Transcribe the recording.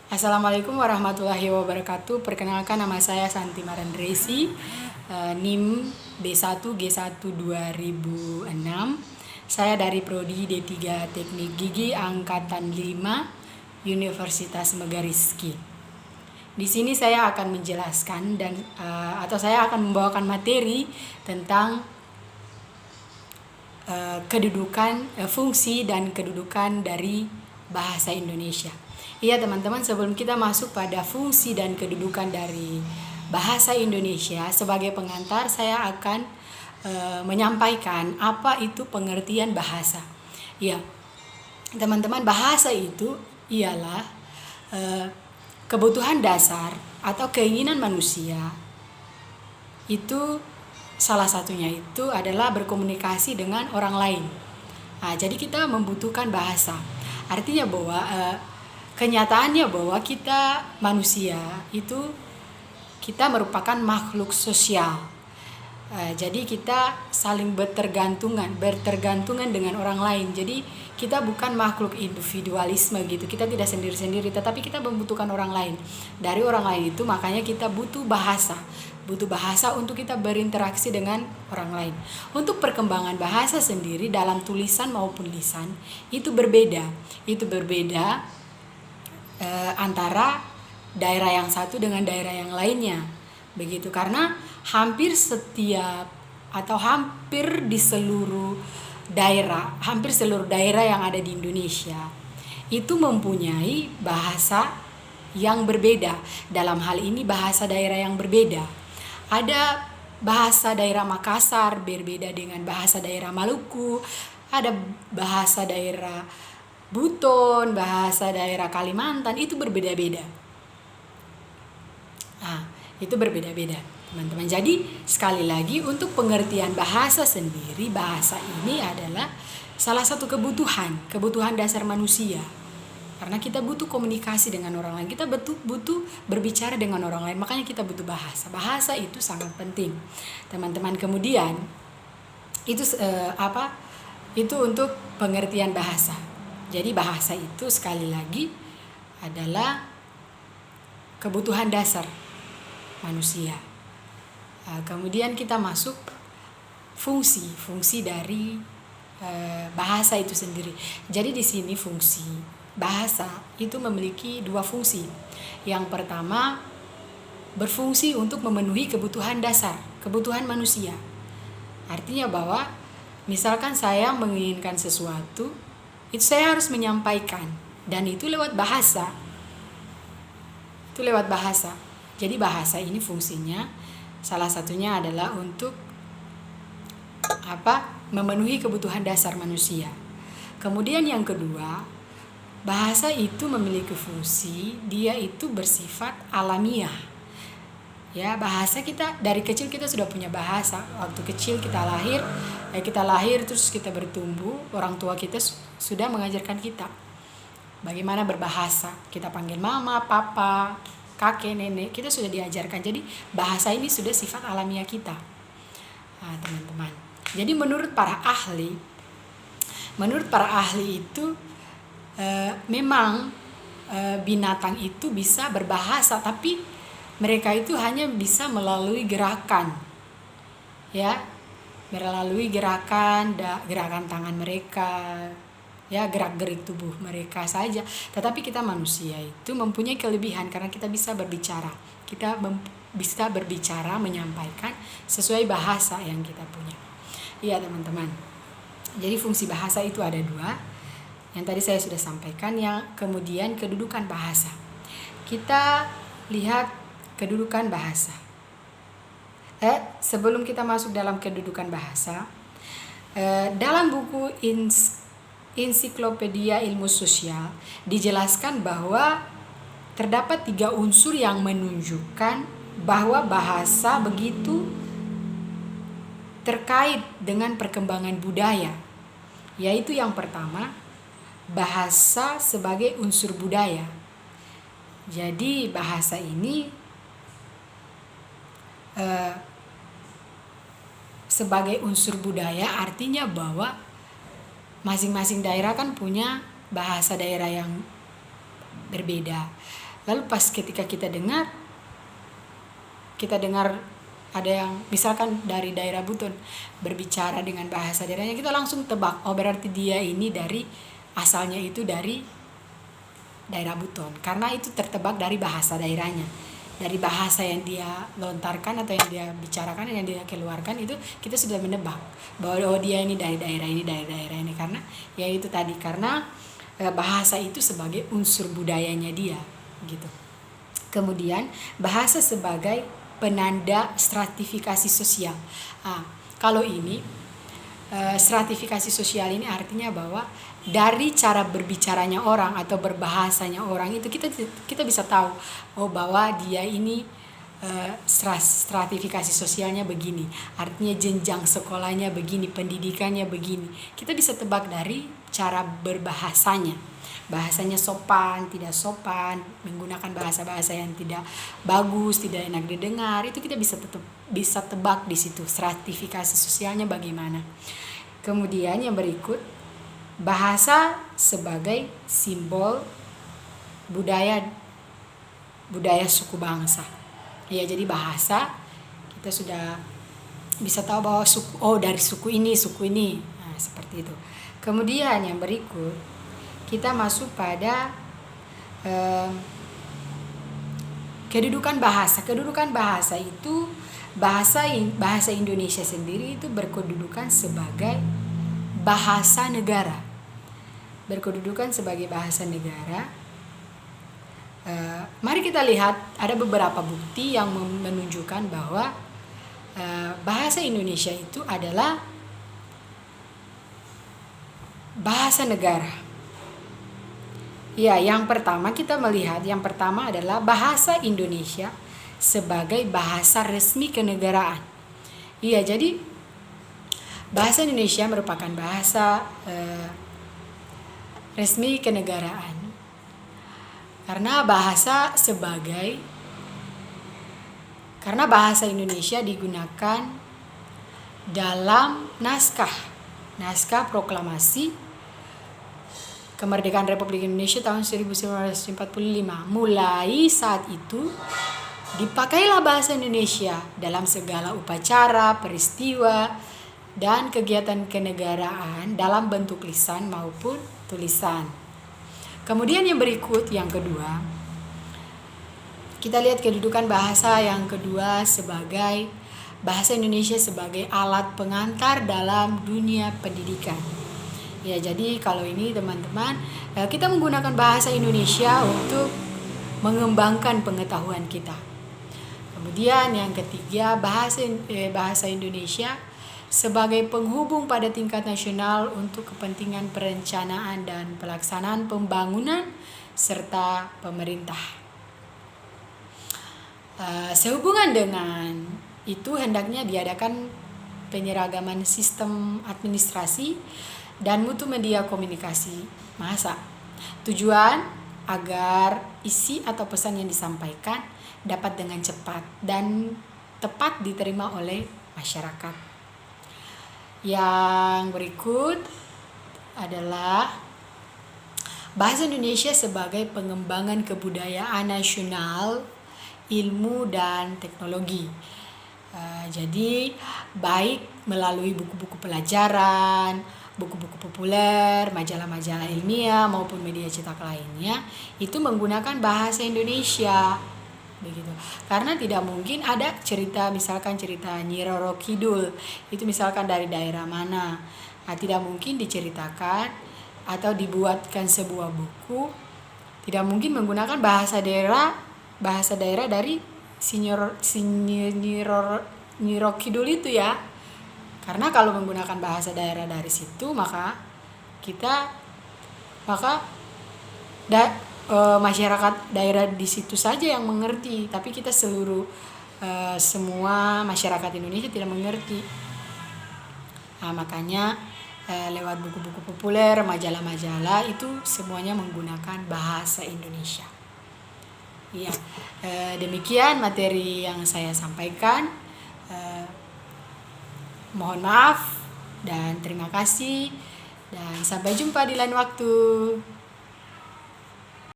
Assalamualaikum warahmatullahi wabarakatuh. Perkenalkan, nama saya Santi Marandresi, NIM B1G1 2006. Saya dari Prodi D3 Teknik Gigi Angkatan 5 Universitas Megariski. Di sini saya akan menjelaskan atau saya akan membawakan materi tentang fungsi dan kedudukan dari bahasa Indonesia. Iya teman-teman, sebelum kita masuk pada fungsi dan kedudukan dari bahasa Indonesia, sebagai pengantar saya akan menyampaikan apa itu pengertian bahasa. Ya, teman-teman, bahasa itu ialah kebutuhan dasar atau keinginan manusia. Itu salah satunya itu adalah berkomunikasi dengan orang lain. Nah, jadi kita membutuhkan bahasa. Artinya bahwa kenyataannya bahwa kita manusia itu kita merupakan makhluk sosial. Jadi kita saling bertergantungan dengan orang lain. Jadi kita bukan makhluk individualisme gitu. Kita tidak sendiri-sendiri, tetapi kita membutuhkan orang lain. Dari orang lain itu makanya kita butuh bahasa. Butuh bahasa untuk kita berinteraksi dengan orang lain. Untuk perkembangan bahasa sendiri dalam tulisan maupun lisan itu berbeda. Itu berbeda antara daerah yang satu dengan daerah yang lainnya, begitu, karena hampir di seluruh daerah yang ada di Indonesia itu mempunyai bahasa yang berbeda. Dalam hal ini bahasa daerah yang berbeda. Ada bahasa daerah Makassar berbeda dengan bahasa daerah Maluku, ada bahasa daerah Buton, bahasa daerah Kalimantan, itu berbeda-beda. Itu berbeda-beda, teman-teman. Jadi, sekali lagi, untuk pengertian bahasa sendiri, bahasa ini adalah salah satu kebutuhan dasar manusia. Karena kita butuh komunikasi dengan orang lain, kita butuh berbicara dengan orang lain, makanya kita butuh bahasa. Bahasa itu sangat penting, teman-teman. Kemudian, itu Itu untuk pengertian bahasa. Jadi bahasa itu sekali lagi adalah kebutuhan dasar manusia. Kemudian kita masuk fungsi dari bahasa itu sendiri. Jadi di sini fungsi bahasa itu memiliki dua fungsi. Yang pertama, berfungsi untuk memenuhi kebutuhan dasar, kebutuhan manusia. Artinya bahwa misalkan saya menginginkan sesuatu, itu saya harus menyampaikan, dan itu lewat bahasa. Jadi bahasa ini fungsinya salah satunya adalah untuk memenuhi kebutuhan dasar manusia. Kemudian yang kedua, bahasa itu memiliki fungsi, dia itu bersifat alamiah. Ya, bahasa kita dari kecil kita sudah punya bahasa. Waktu kecil kita lahir terus kita bertumbuh, orang tua kita sudah mengajarkan kita bagaimana berbahasa. Kita panggil mama, papa, kakek, nenek, kita sudah diajarkan. Jadi bahasa ini sudah sifat alamiah kita, teman-teman. Jadi menurut para ahli itu memang binatang itu bisa berbahasa, tapi mereka itu hanya bisa melalui gerakan, ya, melalui gerakan tangan mereka, ya, gerak-gerik tubuh mereka saja. Tetapi kita manusia itu mempunyai kelebihan karena kita bisa berbicara, bisa berbicara, menyampaikan sesuai bahasa yang kita punya. Iya teman-teman. Jadi fungsi bahasa itu ada dua, yang tadi saya sudah sampaikan. Yang kemudian kedudukan bahasa. Kita lihat kedudukan bahasa. Sebelum kita masuk dalam kedudukan bahasa, dalam buku Ensiklopedia Ilmu Sosial dijelaskan bahwa terdapat 3 unsur yang menunjukkan bahwa bahasa begitu terkait dengan perkembangan budaya. Yaitu yang pertama, bahasa sebagai unsur budaya. Jadi bahasa ini sebagai unsur budaya artinya bahwa masing-masing daerah kan punya bahasa daerah yang berbeda. Lalu pas ketika kita dengar ada yang misalkan dari daerah Buton berbicara dengan bahasa daerahnya, kita langsung tebak, oh berarti dia ini asalnya itu dari daerah Buton, karena itu tertebak dari bahasa daerahnya, dari bahasa yang dia lontarkan atau yang dia bicarakan, yang dia keluarkan, itu kita sudah menebak bahwa dia ini dari daerah ini, karena ya itu tadi, karena bahasa itu sebagai unsur budayanya dia gitu. Kemudian bahasa sebagai penanda stratifikasi sosial. Kalau ini stratifikasi sosial ini artinya bahwa dari cara berbicaranya orang atau berbahasanya orang itu kita bisa tahu, oh bahwa dia ini stratifikasi sosialnya begini, artinya jenjang sekolahnya begini, pendidikannya begini. Kita bisa tebak dari cara berbahasanya. Bahasanya sopan, tidak sopan, menggunakan bahasa-bahasa yang tidak bagus, tidak enak didengar, itu kita bisa tebak di situ stratifikasi sosialnya bagaimana. Kemudian yang berikut, bahasa sebagai simbol budaya suku bangsa. Ya, jadi bahasa kita sudah bisa tahu bahwa dari suku ini. Nah, seperti itu. Kemudian yang berikut, kita masuk pada kedudukan bahasa. Kedudukan bahasa itu, bahasa Indonesia sendiri itu berkedudukan sebagai bahasa negara. Berkedudukan sebagai bahasa negara. Mari kita lihat, ada beberapa bukti yang menunjukkan bahwa bahasa Indonesia itu adalah bahasa negara. Ya, yang pertama kita melihat, yang pertama adalah bahasa Indonesia sebagai bahasa resmi kenegaraan. Iya, jadi bahasa Indonesia merupakan bahasa resmi kenegaraan. Karena bahasa Indonesia digunakan dalam naskah proklamasi kemerdekaan Republik Indonesia tahun 1945. Mulai saat itu dipakailah bahasa Indonesia dalam segala upacara, peristiwa, dan kegiatan kenegaraan dalam bentuk lisan maupun tulisan. Kemudian yang berikut, yang kedua, kita lihat kedudukan bahasa yang kedua sebagai bahasa Indonesia sebagai alat pengantar dalam dunia pendidikan. Ya, jadi kalau ini teman-teman, kita menggunakan bahasa Indonesia untuk mengembangkan pengetahuan kita. Kemudian yang ketiga, bahasa Indonesia sebagai penghubung pada tingkat nasional untuk kepentingan perencanaan dan pelaksanaan pembangunan serta pemerintah. Sehubungan dengan itu, hendaknya diadakan penyeragaman sistem administrasi dan mutu media komunikasi massa. Tujuan agar isi atau pesan yang disampaikan dapat dengan cepat dan tepat diterima oleh masyarakat. Yang berikut adalah bahasa Indonesia sebagai pengembangan kebudayaan nasional, ilmu dan teknologi. Jadi baik melalui buku-buku pelajaran, buku-buku populer, majalah-majalah ilmiah maupun media cetak lainnya, itu menggunakan bahasa Indonesia begitu. Karena tidak mungkin ada misalkan cerita Nyi Roro Kidul itu misalkan dari daerah mana, tidak mungkin diceritakan atau dibuatkan sebuah buku, tidak mungkin menggunakan bahasa daerah dari Nyi Roro Kidul itu ya. Karena kalau menggunakan bahasa daerah dari situ, maka masyarakat daerah di situ saja yang mengerti, tapi kita semua masyarakat Indonesia tidak mengerti. Makanya lewat buku-buku populer, majalah-majalah itu semuanya menggunakan bahasa Indonesia. Ya, demikian materi yang saya sampaikan. Mohon maaf dan terima kasih, dan sampai jumpa di lain waktu.